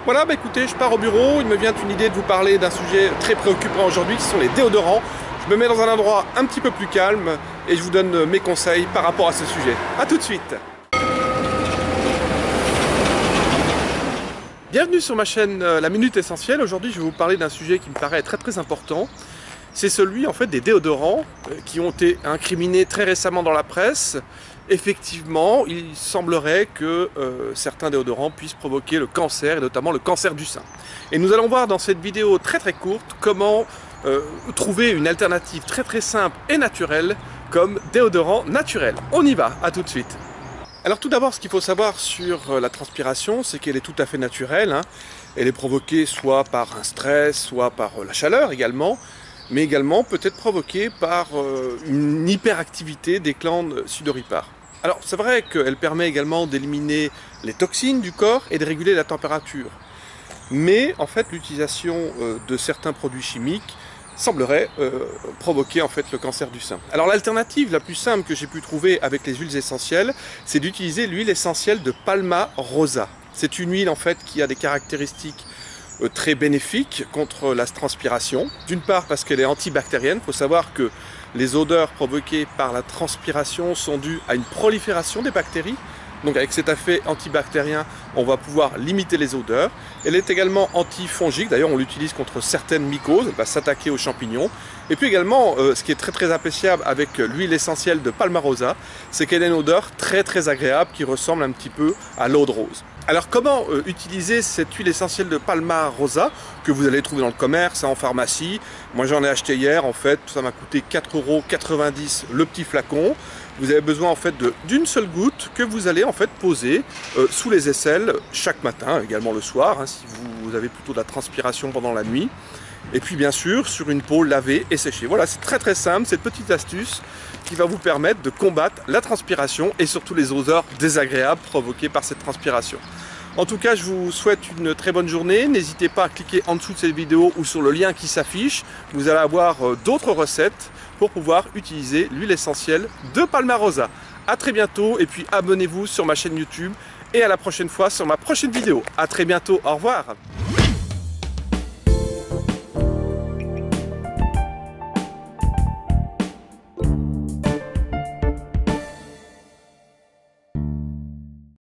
Voilà, bah écoutez, je pars au bureau, il me vient une idée de vous parler d'un sujet très préoccupant aujourd'hui, qui sont les déodorants. Je me mets dans un endroit un petit peu plus calme et je vous donne mes conseils par rapport à ce sujet. A tout de suite. Bienvenue sur ma chaîne La Minute Essentielle. Aujourd'hui, je vais vous parler d'un sujet qui me paraît très important. C'est celui en fait des déodorants qui ont été incriminés très récemment dans la presse. Effectivement, il semblerait que certains déodorants puissent provoquer le cancer, et notamment le cancer du sein. Et nous allons voir dans cette vidéo très courte comment trouver une alternative très simple et naturelle comme déodorant naturel. On y va, à tout de suite. Alors tout d'abord, ce qu'il faut savoir sur la transpiration, c'est qu'elle est tout à fait naturelle. Elle est provoquée soit par un stress, soit par la chaleur également, mais également peut-être provoquée par une hyperactivité des glandes sudoripares. Alors c'est vrai qu'elle permet également d'éliminer les toxines du corps et de réguler la température. Mais en fait l'utilisation de certains produits chimiques semblerait provoquer en fait le cancer du sein. Alors l'alternative la plus simple que j'ai pu trouver avec les huiles essentielles, c'est d'utiliser l'huile essentielle de Palma Rosa. C'est une huile en fait qui a des caractéristiques très bénéfique contre la transpiration. D'une part parce qu'elle est antibactérienne. Il faut savoir que les odeurs provoquées par la transpiration sont dues à une prolifération des bactéries. Donc avec cet effet antibactérien, on va pouvoir limiter les odeurs. Elle est également antifongique, d'ailleurs on l'utilise contre certaines mycoses, elle va s'attaquer aux champignons. Et puis également, ce qui est très appréciable avec l'huile essentielle de Palma Rosa, c'est qu'elle a une odeur très agréable qui ressemble un petit peu à l'eau de rose. Alors comment utiliser cette huile essentielle de Palma Rosa que vous allez trouver dans le commerce, en pharmacie. Moi j'en ai acheté hier, en fait ça m'a coûté 4,90 € le petit flacon. Vous avez besoin en fait d'une seule goutte que vous allez en fait poser sous les aisselles chaque matin, également le soir, si vous avez plutôt de la transpiration pendant la nuit. Et puis bien sûr sur une peau lavée et séchée. Voilà, c'est très simple, cette petite astuce qui va vous permettre de combattre la transpiration et surtout les odeurs désagréables provoquées par cette transpiration. En tout cas, je vous souhaite une très bonne journée. N'hésitez pas à cliquer en dessous de cette vidéo ou sur le lien qui s'affiche. Vous allez avoir d'autres recettes pour pouvoir utiliser l'huile essentielle de Palma Rosa. A très bientôt et puis abonnez-vous sur ma chaîne YouTube et à la prochaine fois sur ma prochaine vidéo. A très bientôt, au revoir.